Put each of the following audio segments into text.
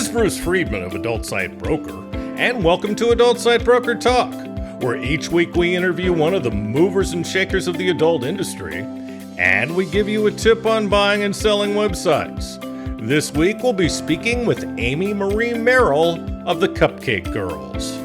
is Bruce Friedman of Adult Site Broker, and welcome to Adult Site Broker Talk, where each week we interview one of the movers and shakers of the adult industry, and we give you a tip on buying and selling websites. This week we'll be speaking with Amy Marie Merrell of the Cupcake Girls.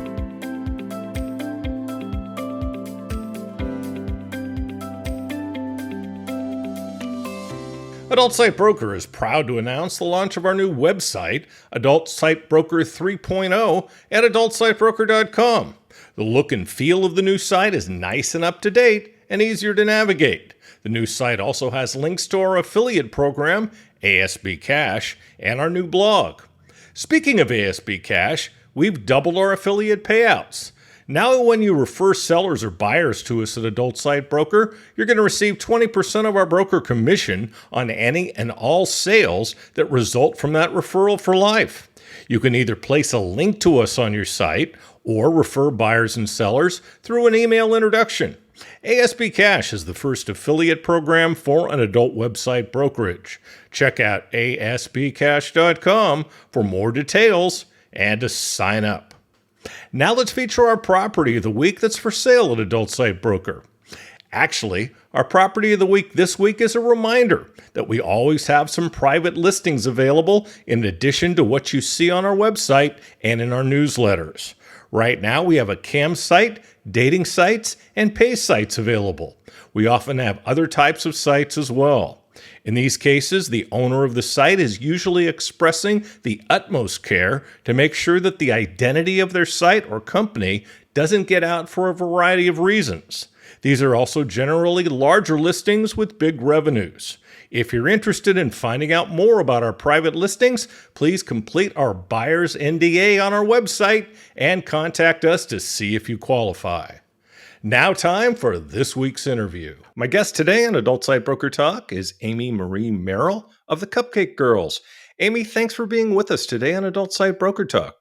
Adult Site Broker is proud to announce the launch of our new website, Adult Site Broker 3.0, at adultsitebroker.com. The look and feel of the new site is nice and up-to-date and easier to navigate. The new site also has links to our affiliate program, ASB Cash, and our new blog. Speaking of ASB Cash, we've doubled our affiliate payouts. Now when you refer sellers or buyers to us at Adult Site Broker, you're going to receive 20% of our broker commission on any and all sales that result from that referral for life. You can either place a link to us on your site or refer buyers and sellers through an email introduction. ASB Cash is the first affiliate program for an adult website brokerage. Check out asbcash.com for more details and to sign up. Now let's feature our property of the week that's for sale at Adult Site Broker. Actually, our property of the week this week is a reminder that we always have some private listings available in addition to what you see on our website and in our newsletters. Right now we have a cam site, dating sites, and pay sites available. We often have other types of sites as well. In these cases, the owner of the site is usually expressing the utmost care to make sure that the identity of their site or company doesn't get out for a variety of reasons. These are also generally larger listings with big revenues. If you're interested in finding out more about our private listings, please complete our buyer's NDA on our website and contact us to see if you qualify. Now time for this week's interview. My guest today on Adult Site Broker Talk is Amy Marie Merrell of the Cupcake Girls. Amy, thanks for being with us today on Adult Site Broker Talk.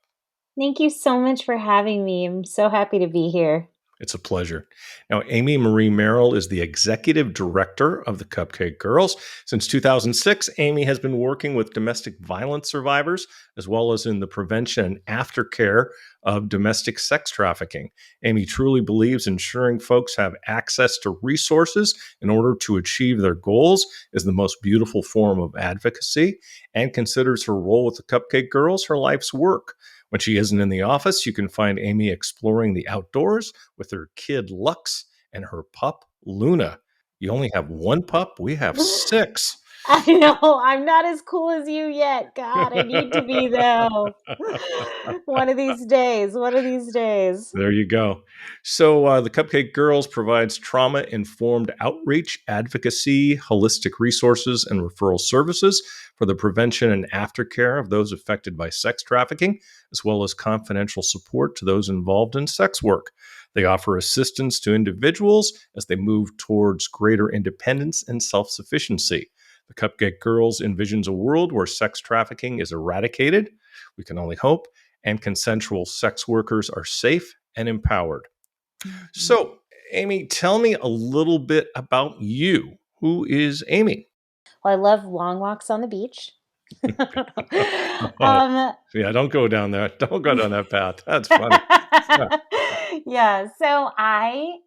Thank you so much for having me. I'm so happy to be here. It's a pleasure. Now, Amy Marie Merrell is the executive director of the Cupcake Girls. Since 2006, Amy has been working with domestic violence survivors, as well as in the prevention and aftercare of domestic sex trafficking. Amy truly believes ensuring folks have access to resources in order to achieve their goals is the most beautiful form of advocacy, and considers her role with the Cupcake Girls her life's work. When she isn't in the office, you can find Amy exploring the outdoors with her kid Lux and her pup Luna. You only have one pup? We have 6. I know. I'm not as cool as you yet. God, I need to be, though. One of these days. There you go. So the Cupcake Girls provides trauma-informed outreach, advocacy, holistic resources, and referral services for the prevention and aftercare of those affected by sex trafficking, as well as confidential support to those involved in sex work. They offer assistance to individuals as they move towards greater independence and self-sufficiency. The Cupcake Girls envisions a world where sex trafficking is eradicated, we can only hope, and consensual sex workers are safe and empowered. So, Amy, tell me a little bit about you. Who is Amy? Well, I love long walks on the beach. Yeah, don't go down there. Don't go down that path. That's funny. Yeah, so I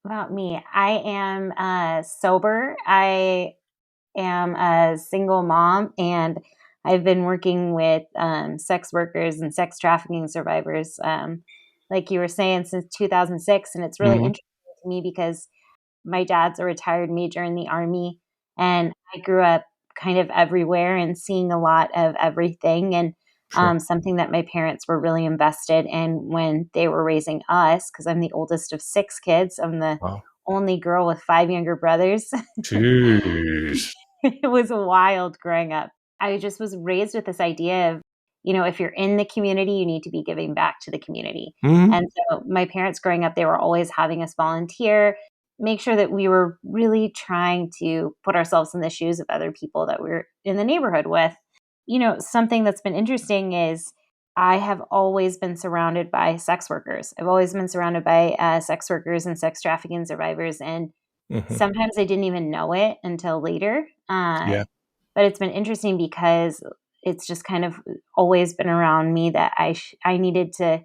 am sober. I am a single mom, and I've been working with sex workers and sex trafficking survivors, like you were saying, since 2006. And it's really interesting to me because my dad's a retired major in the Army, and I grew up kind of everywhere and seeing a lot of everything. And something that my parents were really invested in when they were raising us, because I'm the oldest of 6 kids. I'm the only girl with 5 younger brothers. Jeez. It was wild growing up. I just was raised with this idea of, if you're in the community, you need to be giving back to the community. And so my parents growing up, they were always having us volunteer, make sure that we were really trying to put ourselves in the shoes of other people that we're in the neighborhood with. Something that's been interesting is I have always been surrounded by sex workers. I've always been surrounded by sex workers and sex trafficking survivors. And sometimes I didn't even know it until later. But it's been interesting because it's just kind of always been around me that I needed to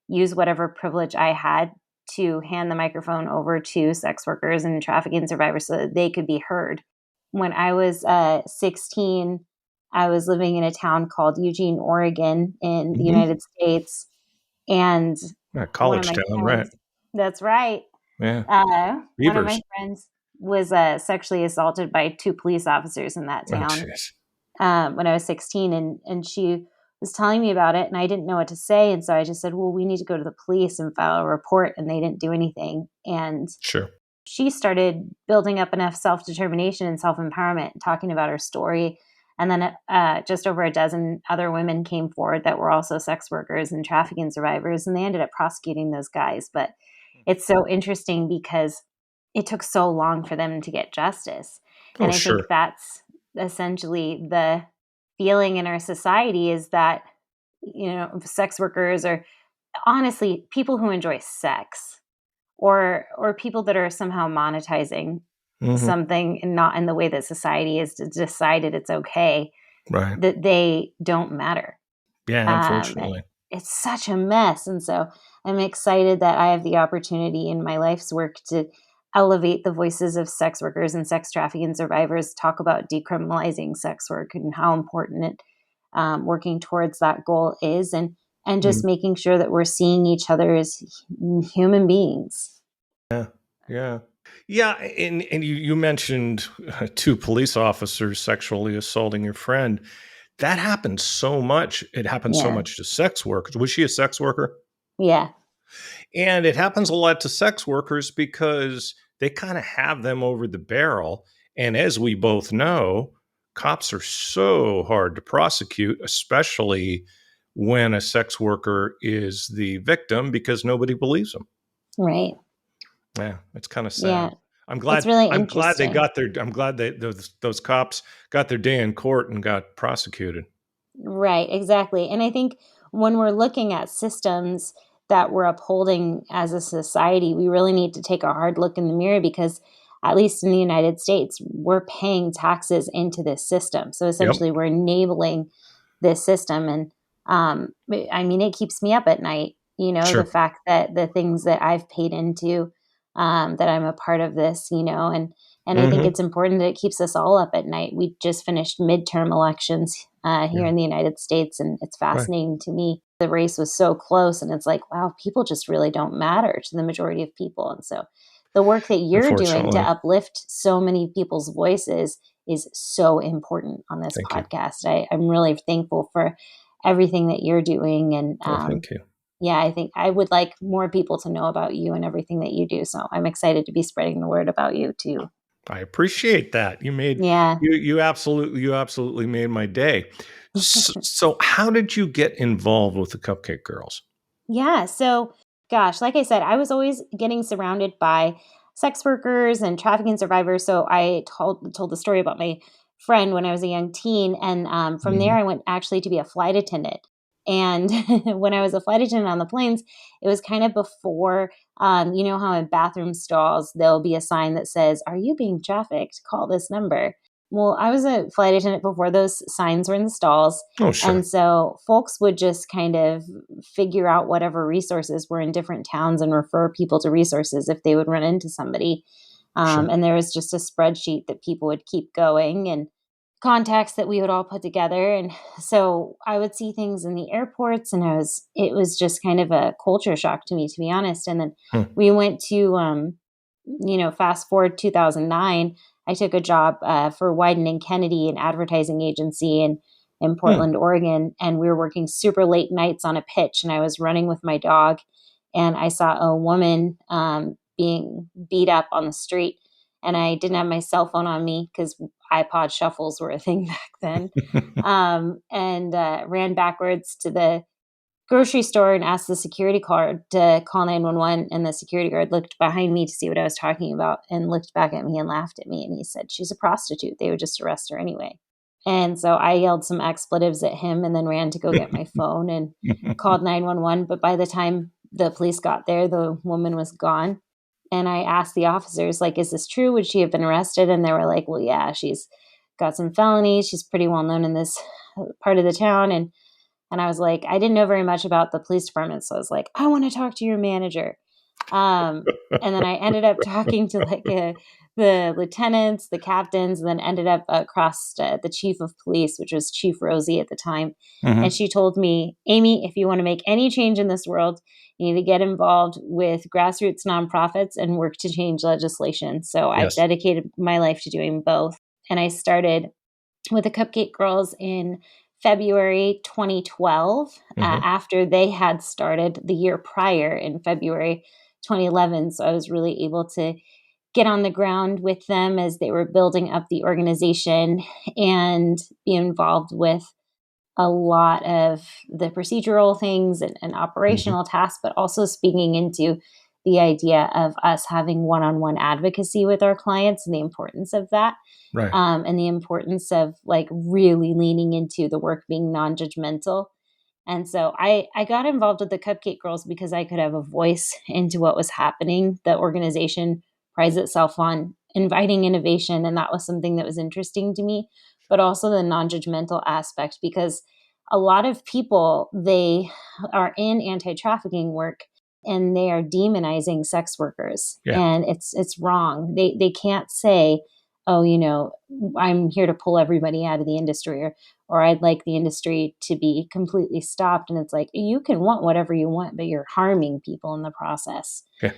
use whatever privilege I had to hand the microphone over to sex workers and trafficking survivors so that they could be heard. When I was 16, I was living in a town called Eugene, Oregon in the Mm-hmm. United States. And Yeah, one of college my town, right? friends, that's right. Yeah. One of my Beavers. friends was sexually assaulted by two police officers in that Oh, town jeez. when I was 16. And she was telling me about it, and I didn't know what to say. And so I just said, well, we need to go to the police and file a report. And they didn't do anything. And Sure. she started building up enough self-determination and self-empowerment, talking about her story. And then just over a dozen other women came forward that were also sex workers and trafficking survivors, and they ended up prosecuting those guys. But it's so interesting because it took so long for them to get justice. Oh, And I think sure. that's essentially the feeling in our society, is that, sex workers are honestly people who enjoy sex, or people that are somehow monetizing Mm-hmm. something and not in the way that society has decided it's okay, Right. that they don't matter. Yeah, Um, unfortunately. it's such a mess. And so I'm excited that I have the opportunity in my life's work to elevate the voices of sex workers and sex trafficking survivors, talk about decriminalizing sex work and how important it working towards that goal is, and Mm. just making sure that we're seeing each other as human beings. Yeah. Yeah. Yeah. And you mentioned two police officers sexually assaulting your friend. That happens so much. It happens so Yeah. much to sex workers. Was she a sex worker? Yeah. And it happens a lot to sex workers because they kind of have them over the barrel. And as we both know, cops are so hard to prosecute, especially when a sex worker is the victim, because nobody believes them. Right. Yeah, it's kind of sad. Yeah. It's really I'm glad they interesting. got their I'm glad they those cops got their day in court and got prosecuted. Right, exactly. And I think when we're looking at systems that we're upholding as a society, we really need to take a hard look in the mirror, because, at least in the United States, we're paying taxes into this system. So Yep. essentially, we're enabling this system. And I mean, it keeps me up at night, the Sure. fact that the things that I've paid into, that I'm a part of this, and I think Hmm. it's important that it keeps us all up at night. We just finished midterm elections here Yeah. in the United States, and it's Right. fascinating to me. The race was so close, and it's like, wow, people just really don't matter to the majority of people. And so the work that you're doing to Unfortunately. uplift so many people's voices is so important on this Thank you. podcast. I'm really thankful for everything that you're doing. And Oh, thank you. yeah, I think I would like more people to know about you and everything that you do. So I'm excited to be spreading the word about you too. I appreciate that. Yeah. You absolutely made my day. So how did you get involved with the Cupcake Girls? Yeah. So, gosh, like I said, I was always getting surrounded by sex workers and trafficking survivors. So I told the story about my friend when I was a young teen, and from there Mhm. I went actually to be a flight attendant. And when I was a flight attendant on the planes, it was kind of before, you know how in bathroom stalls there'll be a sign that says, "Are you being trafficked? Call this number." Well, I was a flight attendant before those signs were in the stalls. Oh, sure. And so folks would just kind of figure out whatever resources were in different towns and refer people to resources if they would run into somebody. Sure. And there was just a spreadsheet that people would keep going, and contacts that we would all put together. And so I would see things in the airports, and it was just kind of a culture shock to me, to be honest. And then Hmm. we went to, fast forward 2009, I took a job for Wyden and Kennedy, an advertising agency in Hmm. Portland, Oregon. And we were working super late nights on a pitch, and I was running with my dog, and I saw a woman being beat up on the street. And I didn't have my cell phone on me because iPod shuffles were a thing back then. And ran backwards to the grocery store and asked the security guard to call 911. And the security guard looked behind me to see what I was talking about and looked back at me and laughed at me. And he said, "She's a prostitute. They would just arrest her anyway." And so I yelled some expletives at him and then ran to go get my phone and called 911. But by the time the police got there, the woman was gone. And I asked the officers, like, "Is this true? Would she have been arrested?" And they were like, "Well, yeah, she's got some felonies. She's pretty well known in this part of the town. And I was like, I didn't know very much about the police department. So I was like, I want to talk to your manager. And then I ended up talking to the lieutenants, the captains, and then ended up across the chief of police, which was Chief Rosie at the time. And Hmm. she told me, Amy, if you want to make any change in this world, you need to get involved with grassroots nonprofits and work to change legislation. So I've Yes. dedicated my life to doing both. And I started with the Cupcake Girls in February 2012, Hmm. after they had started the year prior in February 2011. So I was really able to get on the ground with them as they were building up the organization and be involved with a lot of the procedural things and Hmm. operational tasks, but also speaking into the idea of us having one-on-one advocacy with our clients and the importance of that, Right. and the importance of like really leaning into the work being non-judgmental. And so I got involved with the Cupcake Girls because I could have a voice into what was happening. The organization prides itself on inviting innovation, and that was something that was interesting to me, but also the non-judgmental aspect, because a lot of people, they are in anti-trafficking work and they are demonizing sex workers, Yeah. and it's wrong. They can't say, oh, I'm here to pull everybody out of the industry, or I'd like the industry to be completely stopped. And it's like, you can want whatever you want, but you're harming people in the process. Yeah.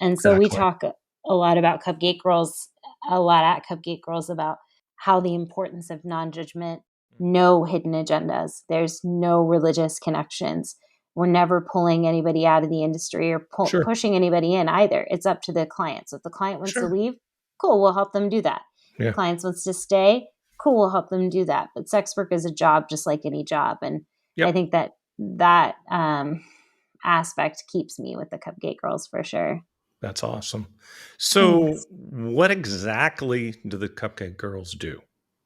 And so we Exactly. talk a lot about Cupcake Girls, a lot at Cupcake Girls about how the importance of non judgment, no hidden agendas, there's no religious connections. We're never pulling anybody out of the industry or Sure. pushing anybody in either. It's up to the client. So if the client wants to Sure. leave, cool, we'll help them do that. Yeah. Clients wants to stay, cool, we'll help them do that. But sex work is a job just like any job. And I Yep. think that aspect keeps me with the Cupcake Girls for sure. That's awesome. So, Thanks. what exactly do the Cupcake Girls do?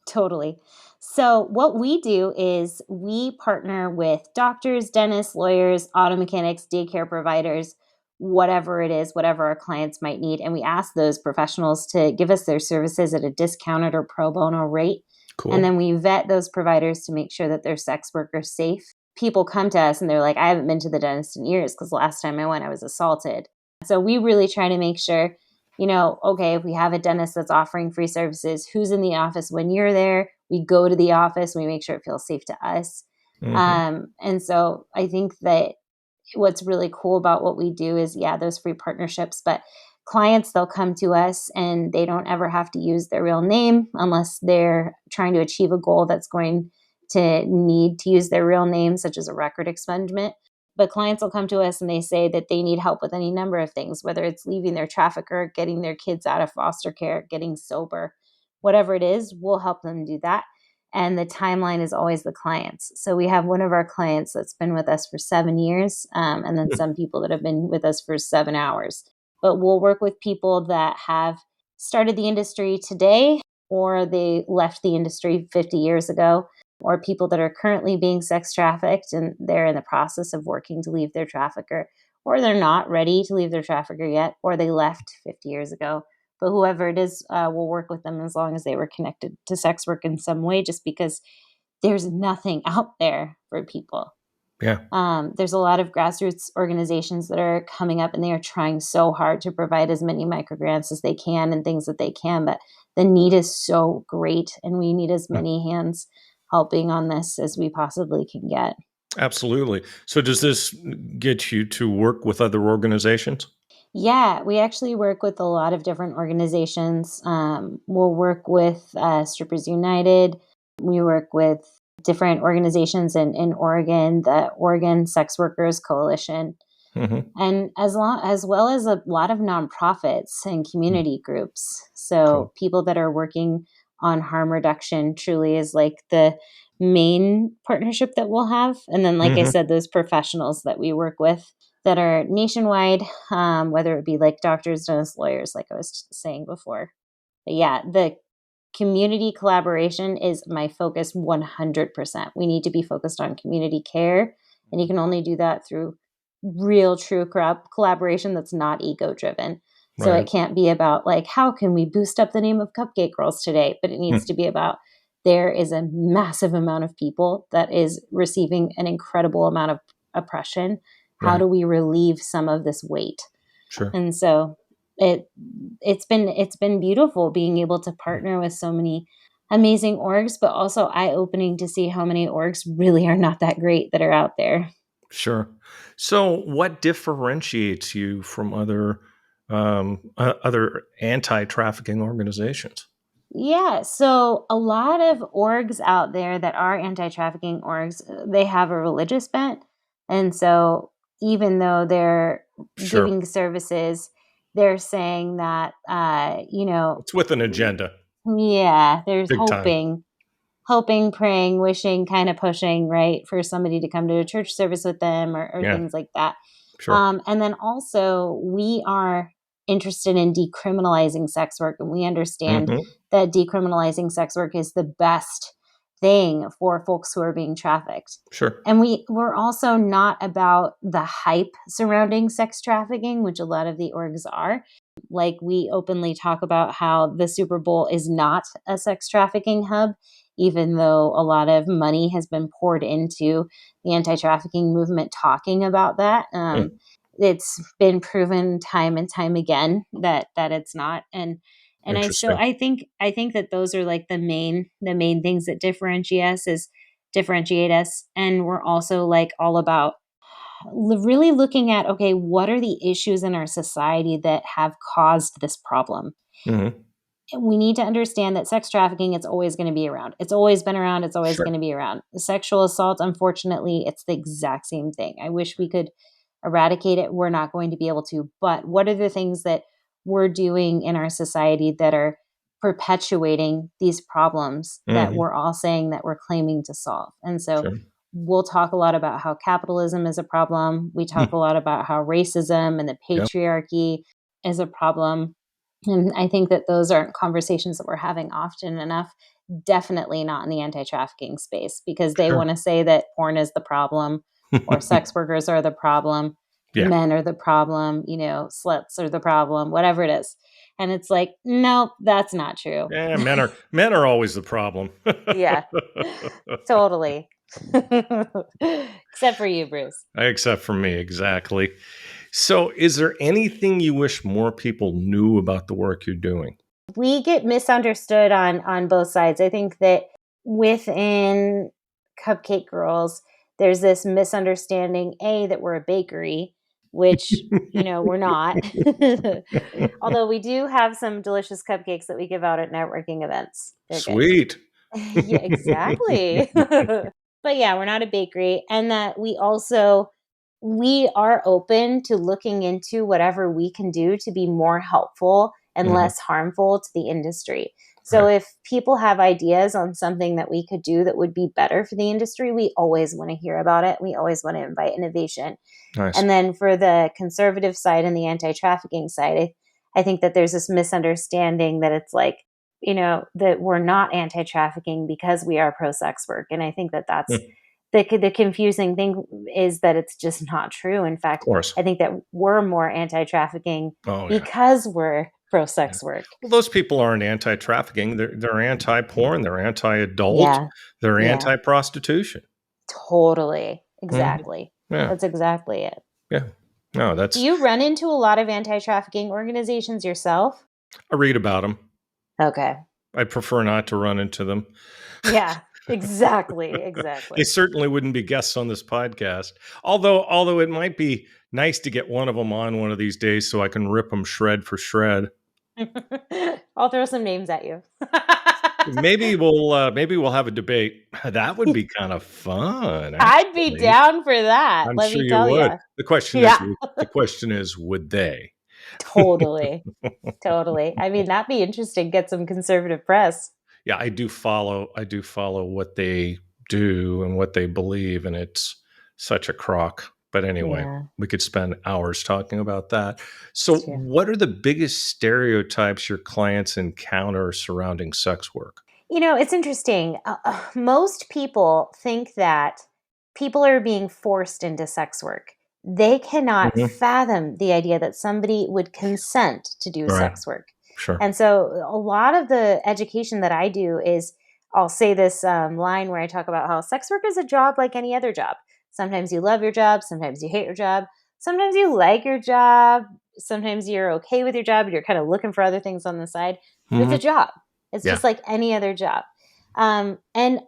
Totally. So, what we do is we partner with doctors, dentists, lawyers, auto mechanics, daycare providers, whatever it is, whatever our clients might need. And we ask those professionals to give us their services at a discounted or pro bono rate. And Cool. then we vet those providers to make sure that they're sex workers safe. People come to us and they're like, I haven't been to the dentist in years because last time I went, I was assaulted. So, we really try to make sure, okay, if we have a dentist that's offering free services, who's in the office when you're there? We go to the office, we make sure it feels safe to us. Hmm. And so I think that what's really cool about what we do is, yeah, those free partnerships, but clients, they'll come to us and they don't ever have to use their real name unless they're trying to achieve a goal that's going to need to use their real name, such as a record expungement. But clients will come to us and they say that they need help with any number of things, whether it's leaving their trafficker, getting their kids out of foster care, getting sober, whatever it is, we'll help them do that. And the timeline is always the clients. So we have one of our clients that's been with us for 7 years, and then some people that have been with us for 7 hours. But we'll work with people that have started the industry today, or they left the industry 50 years ago, or people that are currently being sex trafficked and they're in the process of working to leave their trafficker, or they're not ready to leave their trafficker yet, or they left 50 years ago. But whoever it is, we'll work with them as long as they were connected to sex work in some way, just because there's nothing out there for people. Yeah. There's a lot of grassroots organizations that are coming up and they are trying so hard to provide as many microgrants as they can and things that they can, but the need is so great and we need as Yeah. many hands helping on this as we possibly can get. Absolutely. So, does this get you to work with other organizations? Yeah, we actually work with a lot of different organizations. We'll work with Strippers United. We work with different organizations in Oregon, the Oregon Sex Workers Coalition, Hmm. and as well as a lot of nonprofits and community groups. Cool. So people that are working on harm reduction truly is like the main partnership that we'll have. And then, like I Hmm. said, those professionals that we work with that are nationwide, whether it be like doctors, dentists, lawyers, like I was saying before. But yeah, the community collaboration is my focus 100%. We need to be focused on community care, and you can only do that through real, true collaboration that's not ego driven. So it Right. can't be about like, how can we boost up the name of Cupcake Girls today? But it needs to Hmm. be about there is a massive amount of people that is receiving an incredible amount of oppression. How Right. do we relieve some of this weight? Sure. And so it it's been beautiful being able to partner with so many amazing orgs, but also eye-opening to see how many orgs really are not that great that are out there. Sure. So, what differentiates you from other anti-trafficking organizations? Yeah, so a lot of orgs out there that are anti-trafficking orgs, they have a religious bent. And so even though they're Sure. giving services, they're saying that, It's with an agenda, yeah, there's big time. hoping, praying, wishing, kind of pushing, right, for somebody to come to a church service with them or Yeah. things like that. Sure. And then also, we are interested in decriminalizing sex work, and we understand Hmm. that decriminalizing sex work is the best thing for folks who are being trafficked. Sure. And we're also not about the hype surrounding sex trafficking, which a lot of the orgs are. Like, we openly talk about how the Super Bowl is not a sex trafficking hub, even though a lot of money has been poured into the anti-trafficking movement talking about that. Hmm. It's been proven time and time again that it's not. And Interesting. I think that those are like the main things that differentiate us. And we're also like all about really looking at, okay, what are the issues in our society that have caused this problem? Hmm. We need to understand that sex trafficking, it's always going to be around. It's always been around. It's always Sure. going to be around. Sexual assault, unfortunately, it's the exact same thing. I wish we could eradicate it. We're not going to be able to. But what are the things that we're doing in our society that are perpetuating these problems that Hmm. we're all saying that we're claiming to solve? And so Sure. we'll talk a lot about how capitalism is a problem. We talk a Hmm. lot about how racism and the Yep. patriarchy is a problem. And I think that those aren't conversations that we're having often enough. Definitely not in the anti trafficking space, because they Sure. want to say that porn is the problem or sex workers are the problem, Yeah. men are the problem, sluts are the problem, whatever it is. And it's like, no, that's not true. Yeah. Men are always the problem. Yeah, totally. Except for you, Bruce. Except for me, exactly. So, is there anything you wish more people knew about the work you're doing? We get misunderstood on both sides. I think that within Cupcake Girls, there's this misunderstanding, A, that we're a bakery, which, we're not. Although we do have some delicious cupcakes that we give out at networking events. They're good. Sweet. Yeah, exactly. But yeah, we're not a bakery, and that we are open to looking into whatever we can do to be more helpful and Mhm. less harmful to the industry. So Right. if people have ideas on something that we could do that would be better for the industry, we always want to hear about it. We always want to invite innovation. Nice. And then for the conservative side and the anti-trafficking side, I think that there's this misunderstanding that it's like, that we're not anti-trafficking because we are pro-sex work. And I think that that's Mm, the confusing thing, is that it's just not true. In of fact, course. I think that we're more anti-trafficking Oh, yeah. because we're Yeah. pro-sex work. Well, those people aren't anti-trafficking. They're anti-porn. They're anti-adult. Yeah. They're Yeah. anti-prostitution. Totally. Mhm. Exactly. Yeah. That's exactly it. Yeah. No, Do that's you run into a lot of anti-trafficking organizations yourself? I read about them. Okay. I prefer not to run into them. Yeah. Exactly. They Exactly. certainly wouldn't be guests on this podcast. Although it might be nice to get one of them on one of these days so I can rip them shred for shred. I'll throw some names at you. Maybe we'll have a debate. That would be kind of fun, I'd be actually. down for that, I'm let sure me you tell would. you. The question is, Yeah. would they? Totally. Totally. I mean, that'd be interesting. Get some conservative press. Yeah, I do follow what they do and what they believe, and it's such a crock. But anyway, Yeah, we could spend hours talking about that. So, it's true. what are the biggest stereotypes your clients encounter surrounding sex work? It's interesting. Most people think that people are being forced into sex work. They cannot Mhm. fathom the idea that somebody would consent to do Right. sex work. Sure. And so a lot of the education that I do is I'll say this line where I talk about how sex work is a job like any other job. Sometimes you love your job, sometimes you hate your job, sometimes you like your job, sometimes you're okay with your job, and you're kind of looking for other things on the side. But it's a Hmm. job. It's Yeah. just like any other job. And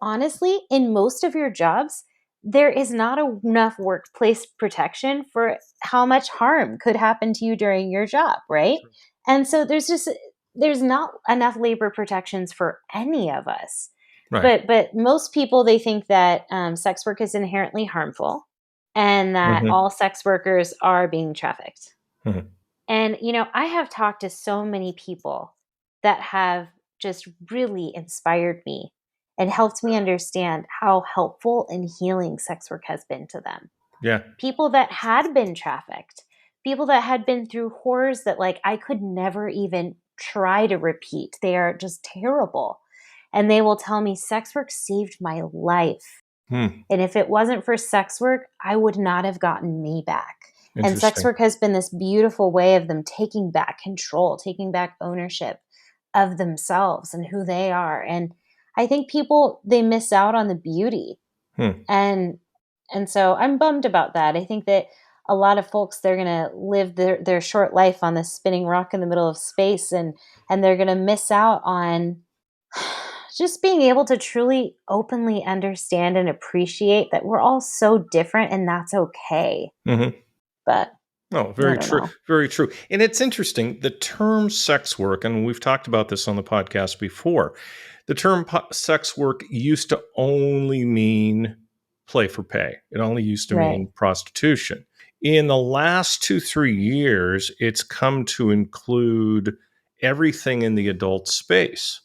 honestly, in most of your jobs, there is not enough workplace protection for how much harm could happen to you during your job, right? Sure. And so there's not enough labor protections for any of us. Right. But most people, they think that sex work is inherently harmful, and that Hmm. all sex workers are being trafficked. Hmm. And I have talked to so many people that have just really inspired me and helped me understand how helpful and healing sex work has been to them. Yeah. People that had been trafficked, people that had been through horrors that like I could never even try to repeat. They are just terrible. And they will tell me sex work saved my life. Hmm. And if it wasn't for sex work, I would not have gotten me back. And sex Interesting. work has been this beautiful way of them taking back control, taking back ownership of themselves and who they are. And I think people, they miss out on the beauty. Hmm. And so I'm bummed about that. I think that a lot of folks, they're going to live their short life on this spinning rock in the middle of space, and they're going to miss out on just being able to truly openly understand and appreciate that we're all so different, and that's okay. Hmm. But Oh, I very don't true. know. Very true. And it's interesting. The term sex work, and we've talked about this on the podcast before, the term sex work used to only mean play for pay. It only used to Right. mean prostitution. In the last 2, 3 years, it's come to include everything in the adult space,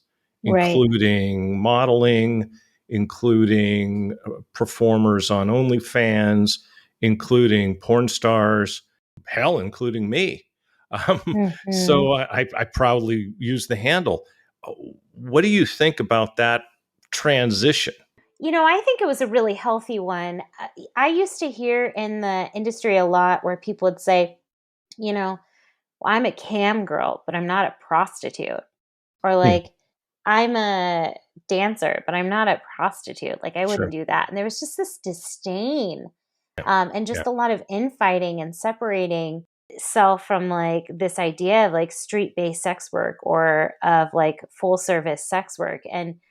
Right. including modeling, including performers on OnlyFans, including porn stars, hell, including me. Hmm. So I proudly use the handle. What do you think about that transition? I think it was a really healthy one. I used to hear in the industry a lot where people would say, you know, well, I'm a cam girl, but I'm not a prostitute. Or Hmm. like, I'm a dancer, but I'm not a prostitute. Like, I wouldn't Sure. do that. And there was just this disdain, and Yeah. just a lot of infighting and separating self from like this idea of like street based sex work or of like full service sex work.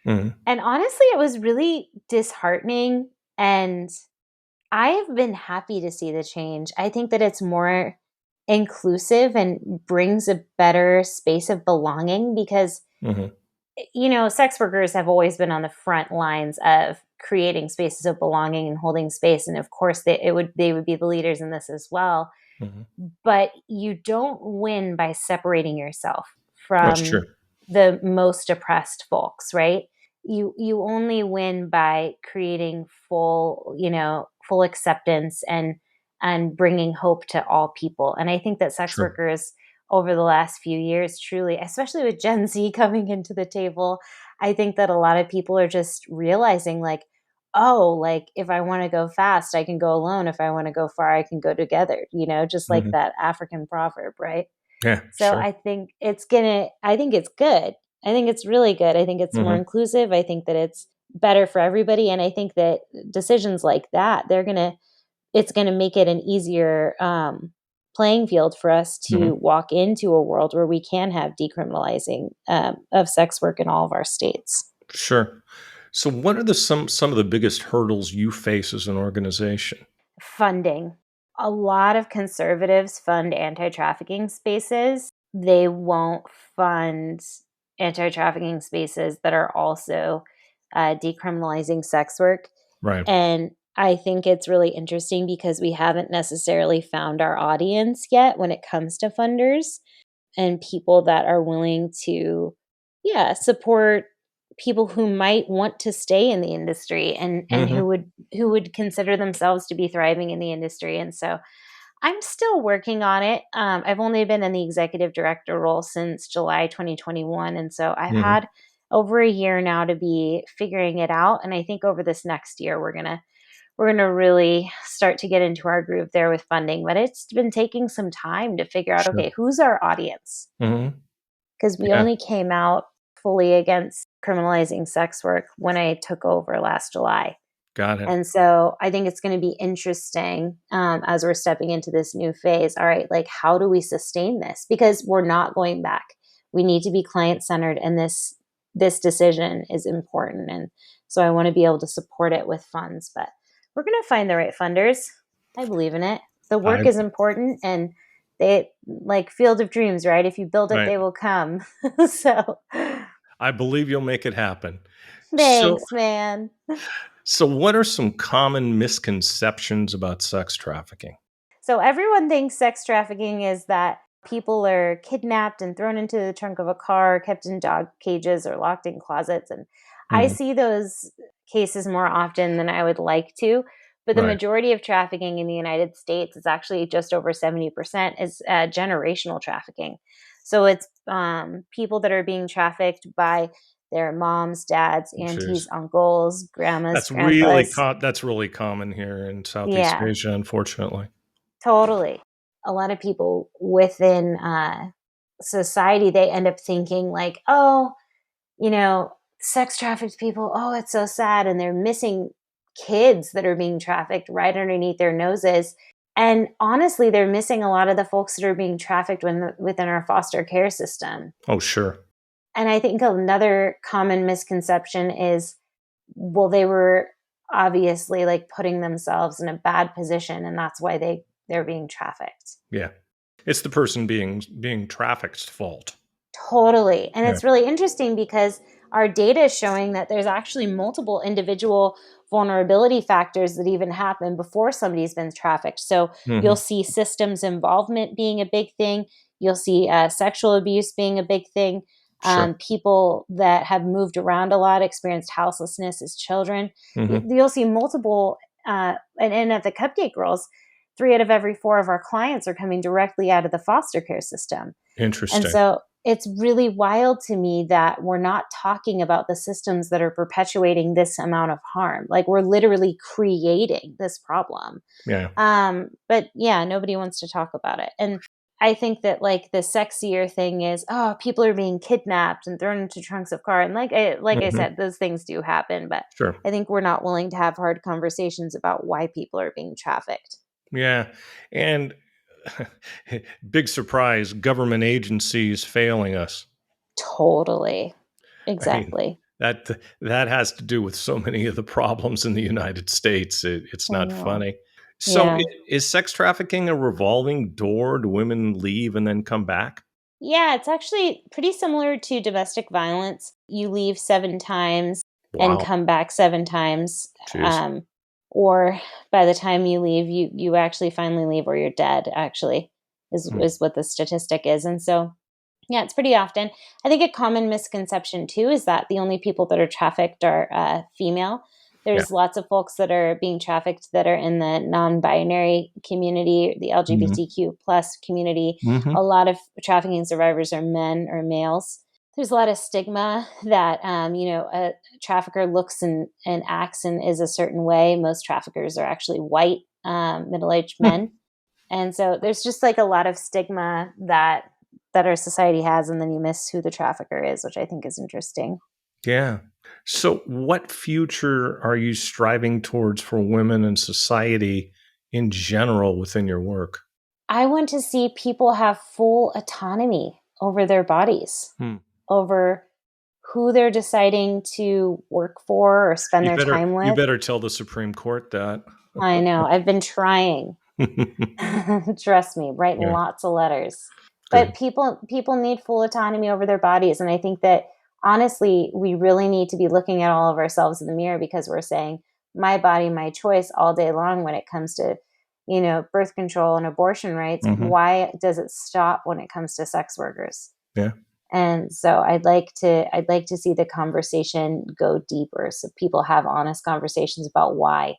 Hmm. And honestly, it was really disheartening. And I've been happy to see the change. I think that it's more inclusive and brings a better space of belonging because, Hmm. sex workers have always been on the front lines of creating spaces of belonging and holding space. And of course, they would be the leaders in this as well. Hmm. But you don't win by separating yourself That's from true. the most oppressed folks, right? You only win by creating full acceptance and bringing hope to all people. And I think that sex Sure. workers over the last few years, truly, especially with Gen Z coming into the table, I think that a lot of people are just realizing like, oh, like if I want to go fast, I can go alone. If I want to go far, I can go together, just like Hmm. that African proverb, right? Yeah. So Sure. I think it's good. I think it's really good. I think it's more Hmm. inclusive. I think that it's better for everybody. And I think that decisions like that, it's going to make it an easier playing field for us to Hmm. walk into a world where we can have decriminalizing of sex work in all of our states. Sure. So, what are the some of the biggest hurdles you face as an organization? Funding. A lot of conservatives fund anti trafficking spaces. They won't fund anti trafficking spaces that are also decriminalizing sex work. Right. And I think it's really interesting because we haven't necessarily found our audience yet when it comes to funders and people that are willing to, yeah, support people who might want to stay in the industry and Hmm. who would consider themselves to be thriving in the industry. And so I'm still working on it. I've only been in the executive director role since July 2021, and so I've Hmm. had over a year now to be figuring it out. And I think over this next year we're gonna really start to get into our groove there with funding. But it's been taking some time to figure out, Sure. okay, who's our audience? Hmm. Because we Yeah. only came out fully against criminalizing sex work when I took over last July. Got it. And so I think it's going to be interesting as we're stepping into this new phase. All right, like how do we sustain this? Because we're not going back. We need to be client centered, and this decision is important. And so I want to be able to support it with funds, but we're going to find the right funders. I believe in it. The work I is important, and they like Field of Dreams, right? If you build it, right. they will come. So I believe you'll make it happen. So thanks, man. so what are some common misconceptions about sex trafficking? So everyone thinks sex trafficking is that people are kidnapped and thrown into the trunk of a car, kept in dog cages or locked in closets. And I Mhm. see those cases more often than I would like to. But the Right. majority of trafficking in the United States is actually just over 70% is generational trafficking. So it's people that are being trafficked by their moms, dads, Jeez. aunties, uncles, grandmas, grandpas. That's really common here in Southeast Yeah. Asia, unfortunately. Totally. A lot of people within society, they end up thinking like, oh, sex trafficked people, oh, it's so sad. And they're missing kids that are being trafficked right underneath their noses. And honestly, they're missing a lot of the folks that are being trafficked within our foster care system. Oh, sure. And I think another common misconception is, well, they were obviously like putting themselves in a bad position, and that's why they're being trafficked. Yeah. It's the person being trafficked's fault. Totally. And Yeah. it's really interesting because our data is showing that there's actually multiple individual vulnerability factors that even happen before somebody's been trafficked. So you'll Mhm. see systems involvement being a big thing. You'll see sexual abuse being a big thing. Sure. People that have moved around a lot, experienced houselessness as children. Mhm. You'll see multiple, and at the Cupcake Girls, 3 out of every 4 of our clients are coming directly out of the foster care system. And Interesting. so it's really wild to me that we're not talking about the systems that are perpetuating this amount of harm. Like we're literally creating this problem. Yeah. But yeah, nobody wants to talk about it. And I think that like the sexier thing is, oh, people are being kidnapped and thrown into trunks of car. And like I Mhm. said, those things do happen, but Sure. I think we're not willing to have hard conversations about why people are being trafficked. Yeah. And big surprise, government agencies failing us. Totally. I mean, Exactly. that that has to do with so many of the problems in the United States. It's I not know. funny. So, Yeah. is sex trafficking a revolving door? Do women leave and then come back? Yeah, it's actually pretty similar to domestic violence. You leave 7 times and Wow. come back 7 times, Jeez. um, or by the time you leave, you actually finally leave or you're dead, actually, Hmm. is what the statistic is, and so yeah, it's pretty often. I think a common misconception too is that the only people that are trafficked are female. Yeah. There's lots of folks that are being trafficked that are in the non-binary community, the Mhm. LGBTQ plus community. Mhm. A lot of trafficking survivors are men or males. There's a lot of stigma that a trafficker looks and acts and is a certain way. Most traffickers are actually white, middle-aged Hmm. men, and so there's just like a lot of stigma that our society has, and then you miss who the trafficker is, which I think is interesting. Yeah. So, what future are you striving towards for women and society in general within your work? I want to see people have full autonomy over their bodies, Hmm. over who they're deciding to work for or spend their time You with. better tell the Supreme Court that. I know. I've been trying. Trust me, write Yeah. lots of letters. But Good. people need full autonomy over their bodies, and I think that honestly, we really need to be looking at all of ourselves in the mirror because we're saying my body, my choice all day long when it comes to, birth control and abortion rights. Mhm. Why does it stop when it comes to sex workers? Yeah. And so I'd like to see the conversation go deeper so people have honest conversations about why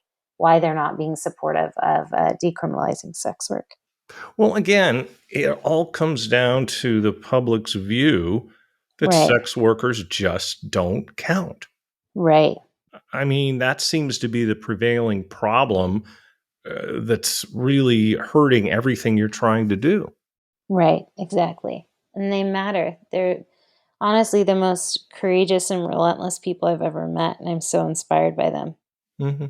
they're not being supportive of decriminalizing sex work. Well, again, it all comes down to the public's view that Right. sex workers just don't count. Right. I mean, that seems to be the prevailing problem that's really hurting everything you're trying to do. Right. Exactly. And they matter. They're honestly the most courageous and relentless people I've ever met, and I'm so inspired by them. Hmm.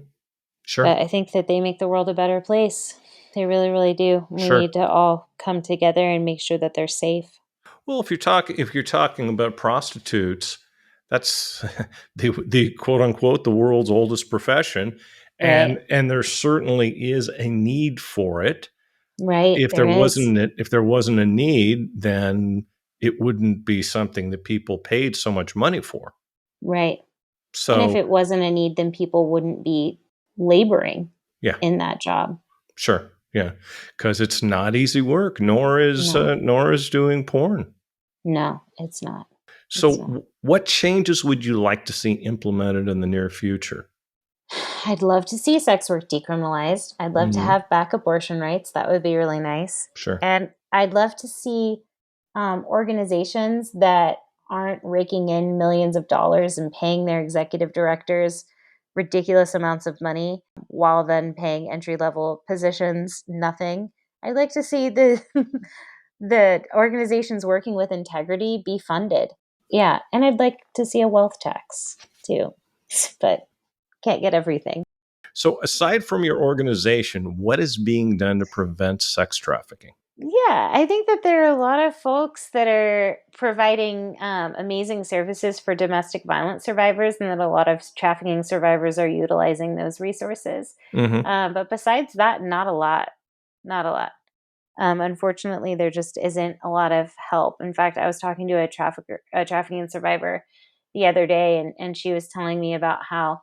Sure. But I think that they make the world a better place. They really, really do. We Sure. need to all come together and make sure that they're safe. Well, if you're talking about prostitutes, that's the quote unquote the world's oldest profession, Right. and there certainly is a need for it. Right. There is. If there wasn't a need, then it wouldn't be something that people paid so much money for. Right. And if So it wasn't a need, then people wouldn't be laboring yeah, in that job. sure, yeah, because it's not easy work, No, nor is doing porn. no, it's not. So, It's not. what changes would you like to see implemented in the near future? I'd love to see sex work decriminalized. I'd love to Hmm. have back abortion rights. That would be really nice. Sure. And I'd love to see organizations that aren't raking in millions of dollars and paying their executive directors ridiculous amounts of money while then paying entry level positions nothing. I'd like to see the the organizations working with integrity be funded. Yeah, and I'd like to see a wealth tax too. But can't get everything. So, aside from your organization, what is being done to prevent sex trafficking? Yeah, I think that there are a lot of folks that are providing amazing services for domestic violence survivors, and that a lot of trafficking survivors are utilizing those resources. Hmm. But besides that, not a lot. Not a lot. Unfortunately, there just isn't a lot of help. In fact, I was talking to a trafficking survivor the other day, and she was telling me about how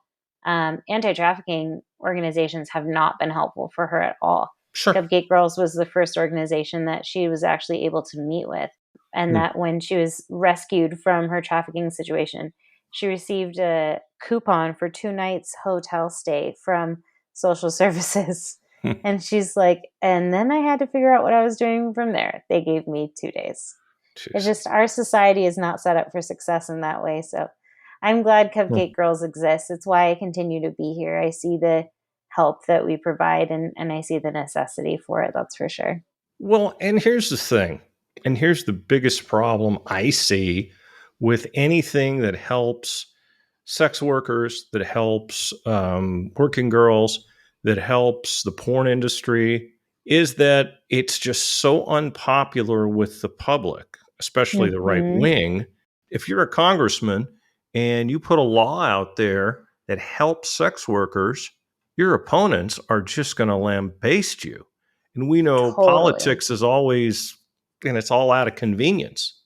anti-trafficking organizations have not been helpful for her at all. Sure. Cupcake Girls was the first organization that she was actually able to meet with, and Hmm. that when she was rescued from her trafficking situation, she received a coupon for 2 nights hotel stay from social services. And she's like, and then I had to figure out what I was doing from there. They gave me 2 days. It's Jeez. just our society is not set up for success in that way. So I'm glad Hmm. Cupcake Girls exists. It's why I continue to be here. I see the help that we provide, and I see the necessity for it. That's for sure. Well, and here's the thing, and here's the biggest problem I see with anything that helps sex workers, that helps working girls, that helps the porn industry, is that it's just so unpopular with the public, especially the right Hmm. wing. If you're a congressman and you put a law out there that helps sex workers, your opponents are just going to lambaste you. And we know Totally. politics is always, and it's all out of convenience.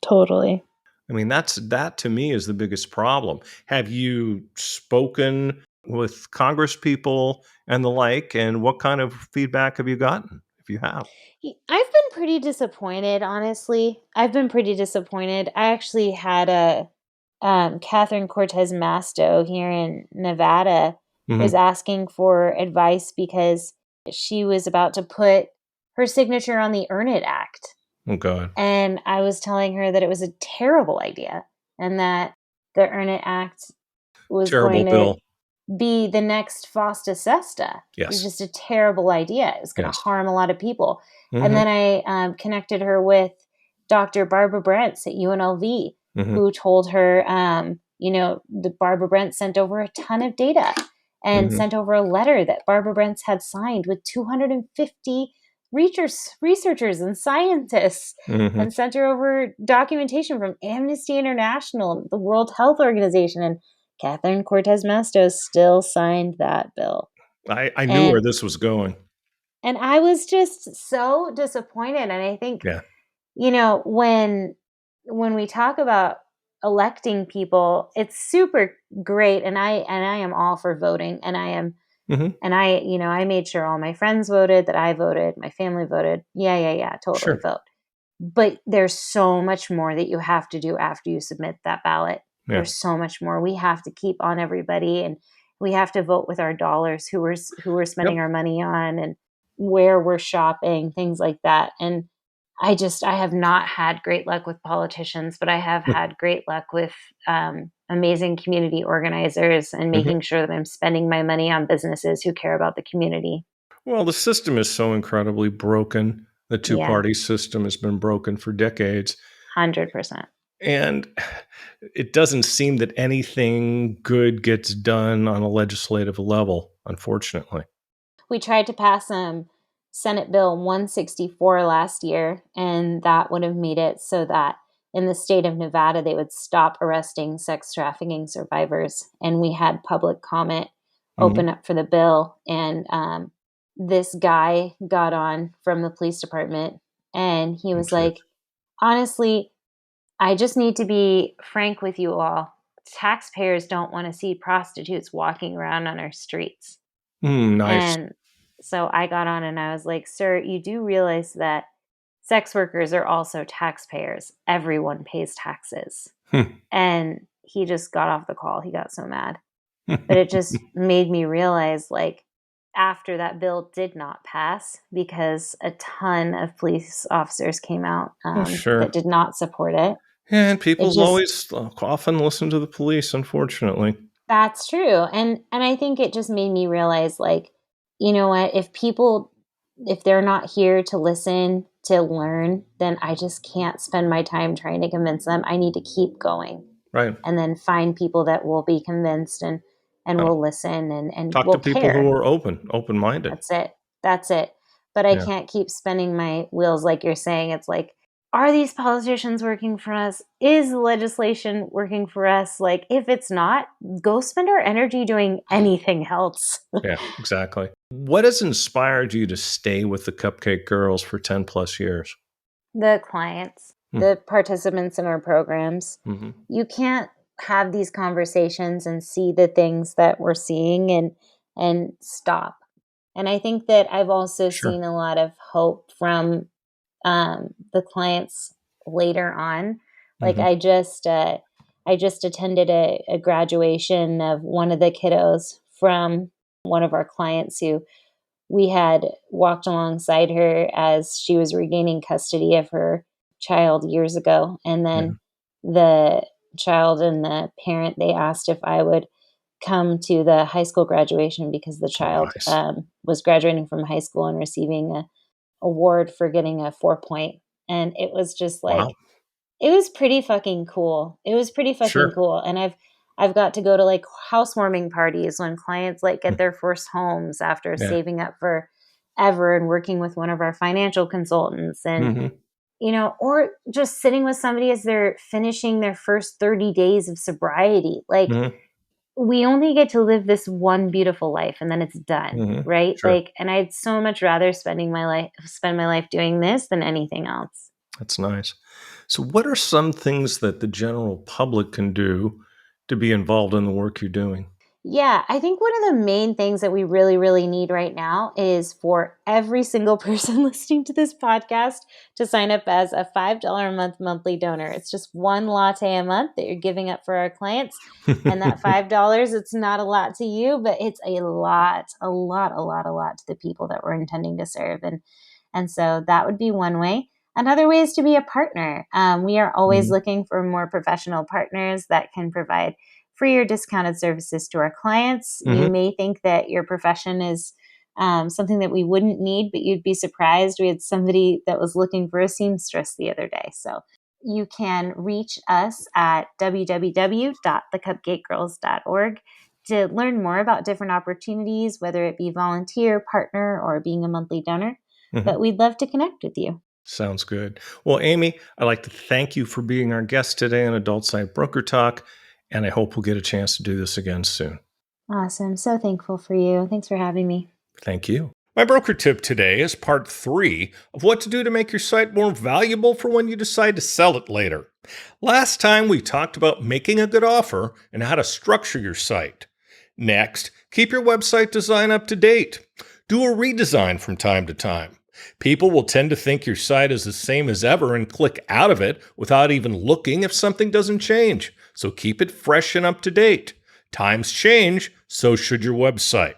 Totally. I mean, that to me is the biggest problem. Have you spoken with Congress people and the like, and what kind of feedback have you gotten if you have? I've been pretty disappointed, honestly. I've been pretty disappointed. I actually had a Catherine Cortez Masto here in Nevada was Hmm. asking for advice because she was about to put her signature on the Earn It Act. Oh God, And I was telling her that it was a terrible idea and that the Earn It Act was terrible going to bill. be the next Fosta Sesta. It was Yes, just a terrible idea. It was going to yes. harm a lot of people. And Hmm. then I connected her with Dr. Barbara Brentz at UNLV, Hmm. who told her, the Barbara Brentz sent over a ton of data and Hmm. sent over a letter that Barbara Brentz had signed with 250 researchers and scientists, Hmm. and sent her over documentation from Amnesty International, the World Health Organization, and Catherine Cortez Masto still signed that bill. I knew And where this was going. and I was just so disappointed. And I think, Yeah. when we talk about electing people, it's super great, and I am all for voting, and Hmm. I made sure all my friends voted, that I voted, my family voted. Yeah, yeah, yeah, totally Sure. vote. But there's so much more that you have to do after you submit that ballot. Yeah. There's so much more. We have to keep on everybody, and we have to vote with our dollars, who we're spending Yep. our money on, and where we're shopping, things like that. And I have not had great luck with politicians, but I have had great luck with amazing community organizers and Hmm. making sure that I'm spending my money on businesses who care about the community. Well, the system is so incredibly broken. The two Yeah, party system has been broken for decades. 100%. And it doesn't seem that anything good gets done on a legislative level, unfortunately. We tried to pass Senate Bill 164 last year, and that would have made it so that in the state of Nevada, they would stop arresting sex trafficking survivors. And we had public comment Hmm. open up for the bill. And this guy got on from the police department, and he Oh, was geez. like, honestly, I just need to be frank with you all. Taxpayers don't want to see prostitutes walking around on our streets. Nice. And so I got on and I was like, sir, you do realize that sex workers are also taxpayers. Everyone pays taxes. Hmm. And he just got off the call. He got so mad. But it just made me realize, like, after that bill did not pass, because a ton of police officers came out Well, that sure. did not support it. Yeah, and It people just always often listen to the police, unfortunately. That's true. And I think it just made me realize, like, you know what, if they're not here to listen, to learn, then I just can't spend my time trying to convince them. I need to keep going Right. and then find people that will be convinced and Uh, will listen and Talk to will people who care. are open-minded. That's it. That's it. But I Yeah. can't keep spinning my wheels like you're saying. It's like, are these politicians working for us? Is the legislation working for us? Like, if it's not, go spend our energy doing anything else. Yeah, exactly. What has inspired you to stay with the Cupcake Girls for 10 plus years? The clients, Hmm. the participants in our programs, Mm-hmm. you can't have these conversations and see the things that we're seeing and stop. And I think that I've also Sure. seen a lot of hope from the clients later on. Like Mm-hmm. I just attended a graduation of one of the kiddos from one of our clients who we had walked alongside her as she was regaining custody of her child years ago. And Yeah. then the child and the parent, they asked if I would come to the high school graduation because the Oh, child nice. was graduating from high school and receiving a award for getting a 4 point. And it was just Wow. like, it was pretty fucking cool. It was pretty fucking Sure. cool. And I've got to go to like housewarming parties when clients like get their first homes after Yeah. saving up for ever and working with one of our financial consultants, and Mm-hmm. or just sitting with somebody as they're finishing their first 30 days of sobriety. Like, Mm-hmm. we only get to live this one beautiful life and then it's done, Mm-hmm. right? Sure. Like, and I'd so much rather spend my life doing this than anything else. That's nice. So, what are some things that the general public can do to be involved in the work you're doing? Yeah, I think one of the main things that we really, really need right now is for every single person listening to this podcast to sign up as a $5 a month monthly donor. It's just one latte a month that you're giving up for our clients. And that $5, it's not a lot to you, but it's a lot to the people that we're intending to serve. And so that would be one way. Another way is to be a partner. We are always Mhm. looking for more professional partners that can provide free or discounted services to our clients. You Mhm. may think that your profession is something that we wouldn't need, but you'd be surprised. We had somebody that was looking for a seamstress the other day. So you can reach us at www.thecupcakegirls.org to learn more about different opportunities, whether it be volunteer, partner, or being a monthly donor. But Mhm. we'd love to connect with you. Sounds good. Well, Amy, I'd like to thank you for being our guest today on Adult Site Broker Talk, and I hope we'll get a chance to do this again soon. Awesome. So thankful for you. Thanks for having me. Thank you. My broker tip today is part 3 of what to do to make your site more valuable for when you decide to sell it later. Last time we talked about making a good offer and how to structure your site. Next, keep your website design up to date. Do a redesign from time to time. People will tend to think your site is the same as ever and click out of it without even looking if something doesn't change. So keep it fresh and up to date. Times change, so should your website.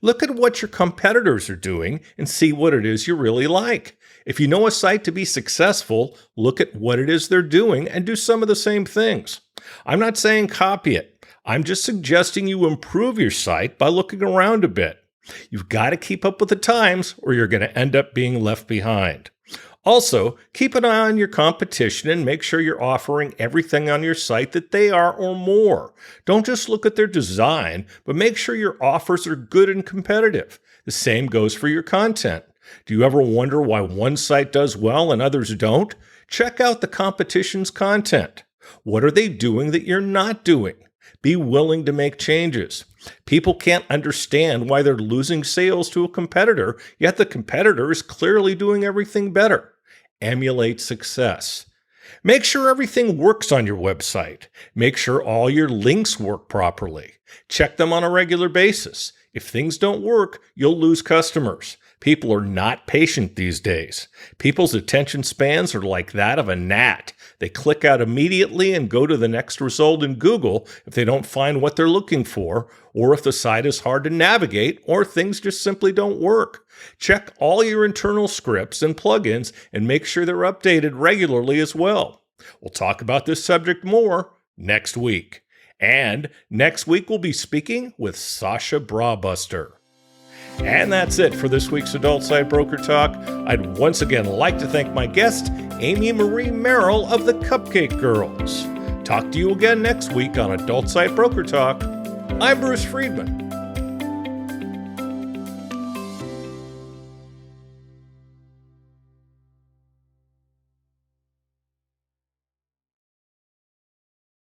Look at what your competitors are doing and see what it is you really like. If you know a site to be successful, look at what it is they're doing and do some of the same things. I'm not saying copy it. I'm just suggesting you improve your site by looking around a bit. You've got to keep up with the times or you're going to end up being left behind. Also, keep an eye on your competition and make sure you're offering everything on your site that they are or more. Don't just look at their design, but make sure your offers are good and competitive. The same goes for your content. Do you ever wonder why one site does well and others don't? Check out the competition's content. What are they doing that you're not doing? Be willing to make changes. People can't understand why they're losing sales to a competitor, yet the competitor is clearly doing everything better. Emulate success. Make sure everything works on your website. Make sure all your links work properly. Check them on a regular basis. If things don't work, you'll lose customers. People are not patient these days. People's attention spans are like that of a gnat. They click out immediately and go to the next result in Google if they don't find what they're looking for, or if the site is hard to navigate, or things just simply don't work. Check all your internal scripts and plugins and make sure they're updated regularly as well. We'll talk about this subject more next week. And next week we'll be speaking with Sasha Brawbuster. And that's it for this week's Adult Site Broker Talk. I'd once again like to thank my guest, Amy Marie Merrell of the Cupcake Girls. Talk to you again next week on Adult Site Broker Talk. I'm Bruce Friedman.